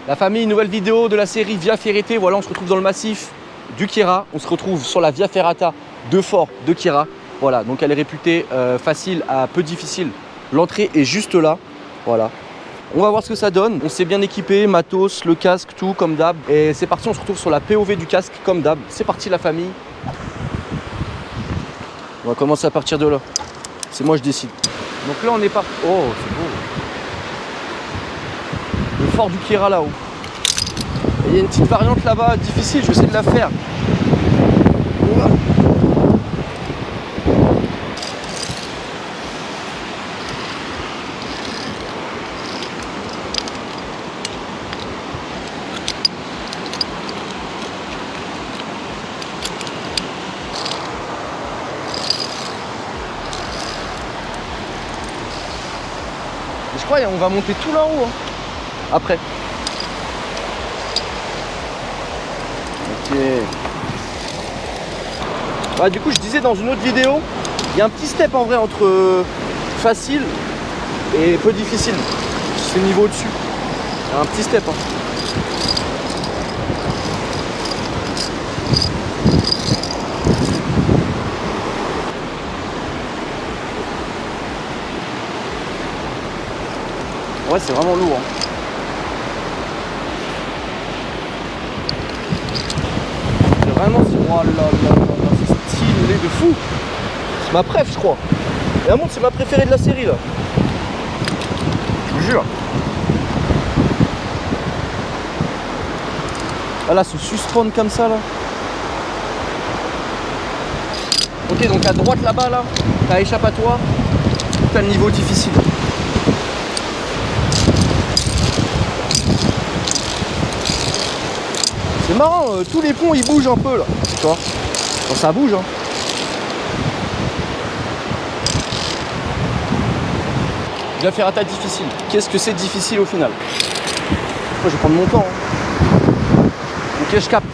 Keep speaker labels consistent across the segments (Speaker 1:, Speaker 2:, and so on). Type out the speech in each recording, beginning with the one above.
Speaker 1: La famille, nouvelle vidéo de la série Via Ferrata. Voilà, on se retrouve dans le massif du Queyras. On se retrouve sur la Via Ferrata de Fort de Queyras. Voilà, donc elle est réputée facile à peu difficile. L'entrée est juste là. Voilà. On va voir ce que ça donne. On s'est bien équipé, matos, le casque, tout comme d'hab. Et c'est parti, on se retrouve sur la POV du casque comme d'hab. C'est parti la famille. On va commencer à partir de là. C'est moi je décide. Donc là on est parti. Oh, c'est beau. Le fort du Queyras là-haut. Il y a une petite variante là-bas, difficile, je vais essayer de la faire. Voilà. Je crois qu'on va monter tout là-haut hein. Après. Ok. Ouais, du coup, je disais dans une autre vidéo, il y a un petit step en vrai entre facile et peu difficile. C'est niveau au-dessus. Il y a un petit step. Hein. Ouais, c'est vraiment lourd. Hein. C'est vraiment, oh là là là là, c'est stylé de fou. C'est ma préf, je crois. Et la montre, c'est ma préférée de la série là. Je vous jure. Ah là, se suspendre comme ça là. Ok, donc à droite là-bas là, t'as échappatoire, t'as le niveau difficile. C'est marrant, tous les ponts ils bougent un peu là, tu vois. Quand ça bouge hein. Via Ferrata difficile. Qu'est-ce que c'est difficile au final? Moi je vais prendre mon temps. Hein. Ok, je capte.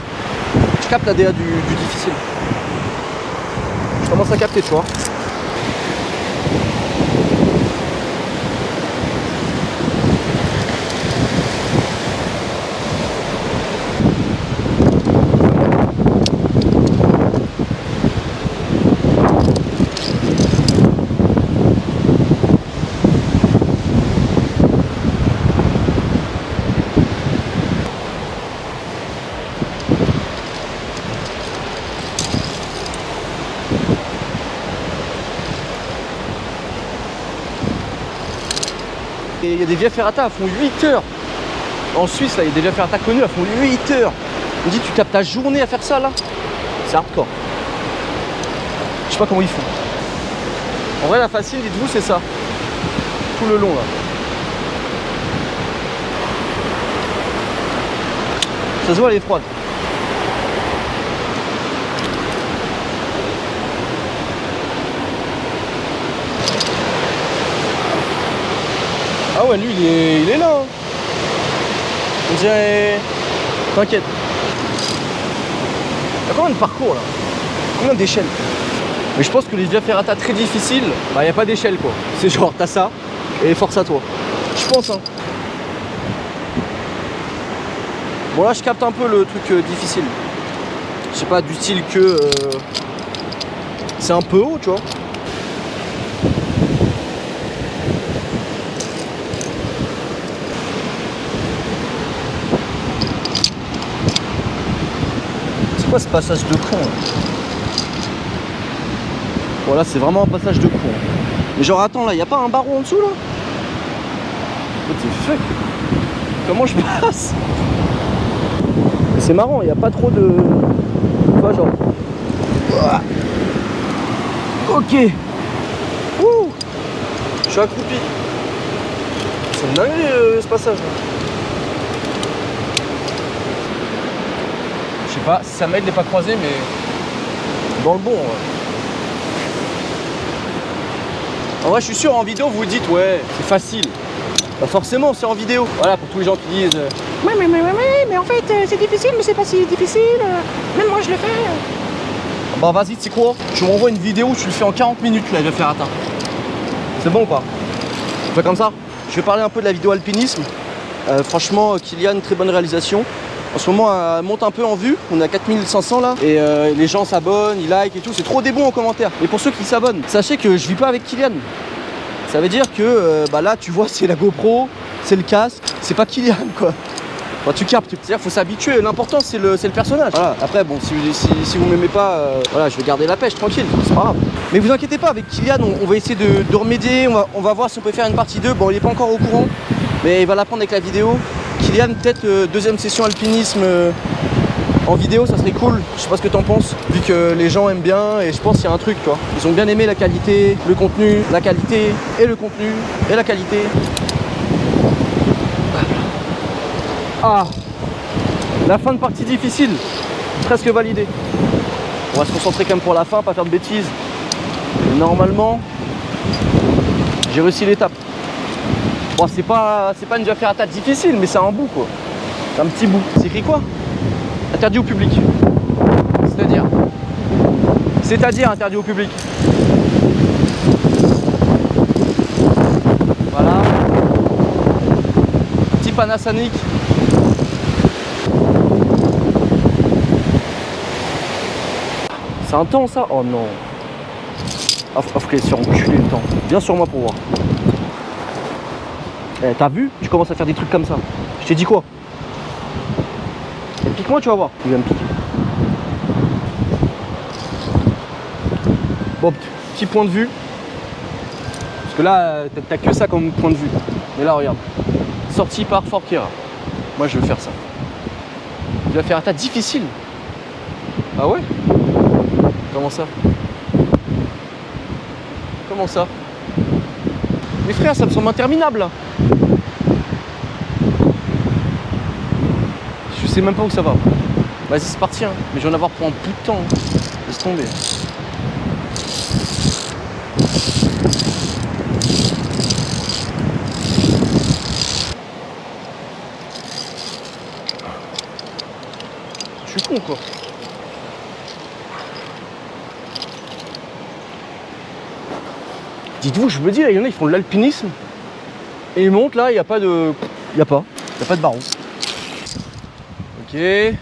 Speaker 1: Je capte la DA du difficile. Je commence à capter, tu vois. Il y a des Via Ferrata, elles font 8 heures. En Suisse, là, il y a des Via Ferrata connues, elles font 8 heures. On me dit, tu tapes ta journée à faire ça, là? C'est hardcore. Je sais pas comment ils font. En vrai, la facile, dites-vous, c'est ça. Tout le long, là. Ça se voit, elle est froide. Ah ouais, lui, il est là. Hein. On dirait... T'inquiète. Il y a combien de parcours, là? Combien d'échelles? Mais je pense que les Via Ferrata très difficiles, bah, il n'y a pas d'échelle, quoi. C'est genre, t'as ça, et force à toi. Je pense, hein. Bon, là, je capte un peu le truc difficile. Je sais pas, du style que... c'est un peu haut, tu vois. Ce passage de con voilà c'est vraiment un passage de con mais genre attends là y a pas un barreau en dessous là what the fuck comment je passe c'est marrant y a pas trop de tu vois genre ok ouh je suis accroupi c'est une dinguerie ce passage là. Je sais pas si ça m'aide de les pas croiser, mais dans le bon. Ouais. En vrai, je suis sûr en vidéo, vous vous dites ouais, c'est facile. Bah forcément, c'est en vidéo. Voilà, pour tous les gens qui disent
Speaker 2: ouais, mais en fait, c'est difficile, mais c'est pas si difficile. Même moi, je le fais.
Speaker 1: Bah vas-y, tu sais quoi? Tu m'envoies une vidéo où tu le fais en 40 minutes, là, Via Ferrata. C'est bon ou pas? On fait comme ça? Je vais parler un peu de la vidéo alpinisme. Franchement, Kylian, très bonne réalisation. En ce moment, elle monte un peu en vue. On est à 4500 là. Et les gens s'abonnent, ils like et tout. C'est trop des bons en commentaire. Et pour ceux qui s'abonnent, sachez que je vis pas avec Kylian. Ça veut dire que là, tu vois, c'est la GoPro, c'est le casque. C'est pas Kylian, quoi. Enfin, tu captes. C'est-à-dire qu'il faut s'habituer. L'important, c'est le personnage. Voilà. Après, bon, si vous m'aimez pas, voilà, je vais garder la pêche, tranquille. C'est pas grave. Mais vous inquiétez pas, avec Kylian, on va essayer de remédier. On va voir si on peut faire une partie 2. Bon, il est pas encore au courant. Mais il va l'apprendre avec la vidéo. Kylian, peut-être deuxième session alpinisme en vidéo, ça serait cool. Je sais pas ce que t'en penses, vu que les gens aiment bien et je pense qu'il y a un truc, tu vois. Ils ont bien aimé la qualité, le contenu, la qualité et le contenu et la qualité. Ah, la fin de partie difficile, presque validée. On va se concentrer quand même pour la fin, pas faire de bêtises. Et normalement, j'ai réussi l'étape. Bon, c'est pas une Via Ferrata difficile, mais c'est un bout, quoi. C'est un petit bout. C'est écrit quoi? Interdit au public. C'est-à-dire interdit au public. Voilà. Petit Panasonic. C'est un temps, ça? Oh non. Ah, faut qu'elle soit enculée le temps. Viens sur moi pour voir. T'as vu? Tu commences à faire des trucs comme ça. Je t'ai dit quoi? Pique-moi, tu vas voir. Il va me piquer. Bon, petit point de vue. Parce que là, t'as que ça comme point de vue. Mais là, regarde. Sorti par Fort Kira. Moi, je veux faire ça. Je vais faire un tas difficile. Ah ouais? Comment ça? Comment ça? Mes frères, ça me semble interminable là. Je sais même pas où ça va. Vas-y, c'est parti, hein. Mais je vais en avoir pour un bout de temps. Hein. Laisse tomber. Je suis con, quoi. Dites-vous, je me dis, là, il y en a, ils font de l'alpinisme. Et ils montent, là, il n'y a pas de... Il n'y a pas de barreau. Ok. Et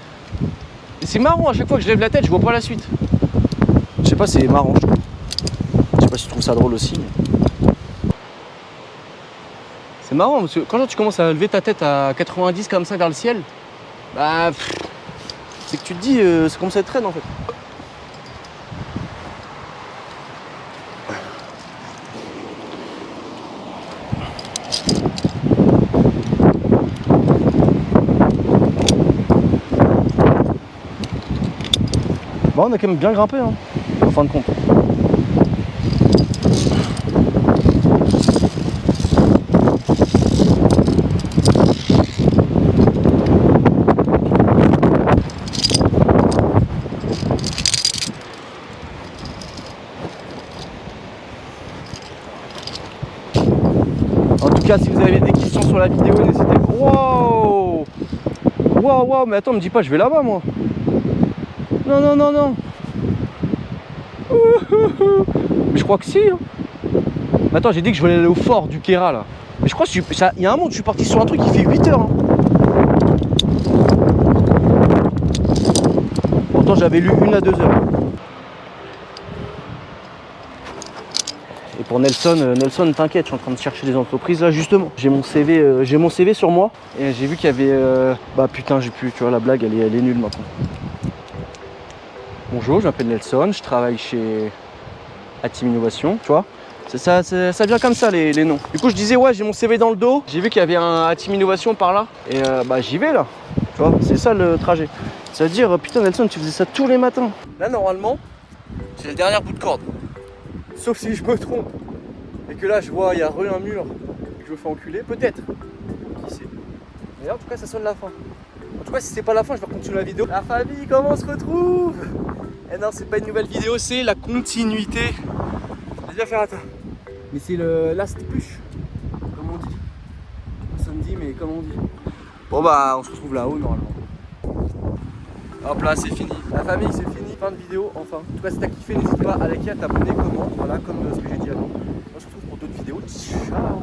Speaker 1: c'est marrant, à chaque fois que je lève la tête, je vois pas la suite. Je sais pas, c'est marrant, je trouve. Je sais pas si tu trouves ça drôle aussi. Mais... c'est marrant, parce que quand tu commences à lever ta tête à 90 comme ça vers le ciel, bah... c'est que tu te dis, c'est comme ça être raide en fait. Bon, on a quand même bien grimpé, hein, en fin de compte. En tout cas, si vous avez des questions sur la vidéo, n'hésitez pas. Wow! Wow, mais attends, me dis pas, je vais là-bas, moi. Non. Mais je crois que si. Hein. Mais attends, j'ai dit que je voulais aller au fort du Kera là. Mais je crois qu'il y a un moment, je suis parti sur un truc qui fait 8 heures. Hein. Pourtant, j'avais lu 1 à 2 heures. Et pour Nelson, t'inquiète, je suis en train de chercher des entreprises là justement. J'ai mon CV sur moi et j'ai vu qu'il y avait. Bah putain, j'ai plus. Tu vois, la blague, elle est nulle maintenant. Bonjour, je m'appelle Nelson, je travaille chez Team Innovation, tu vois. Ça vient comme ça les noms. Du coup je disais ouais, j'ai mon CV dans le dos, j'ai vu qu'il y avait un Team Innovation par là et bah j'y vais là, tu vois, c'est ça le trajet. Ça veut dire putain Nelson, tu faisais ça tous les matins. Là normalement, c'est le dernier bout de corde. Sauf si je me trompe et que là je vois il y a un mur et que je me fais enculer, peut-être. Qui sait. Mais là, en tout cas ça sonne la fin. En tout cas si c'est pas la fin, je vais continuer la vidéo. La famille, comment on se retrouve? Eh non, c'est pas une nouvelle vidéo, c'est la continuité de Via Ferrata. Mais c'est le last push, comme on dit. Personne dit, mais comme on dit. Bon bah, on se retrouve là-haut normalement. Hop là, c'est fini. La famille, c'est fini. Fin de vidéo, enfin. En tout cas, si t'as kiffé, n'hésite pas à liker, à t'abonner, comment. Voilà, comme ce que j'ai dit avant. On se retrouve pour d'autres vidéos. Ciao.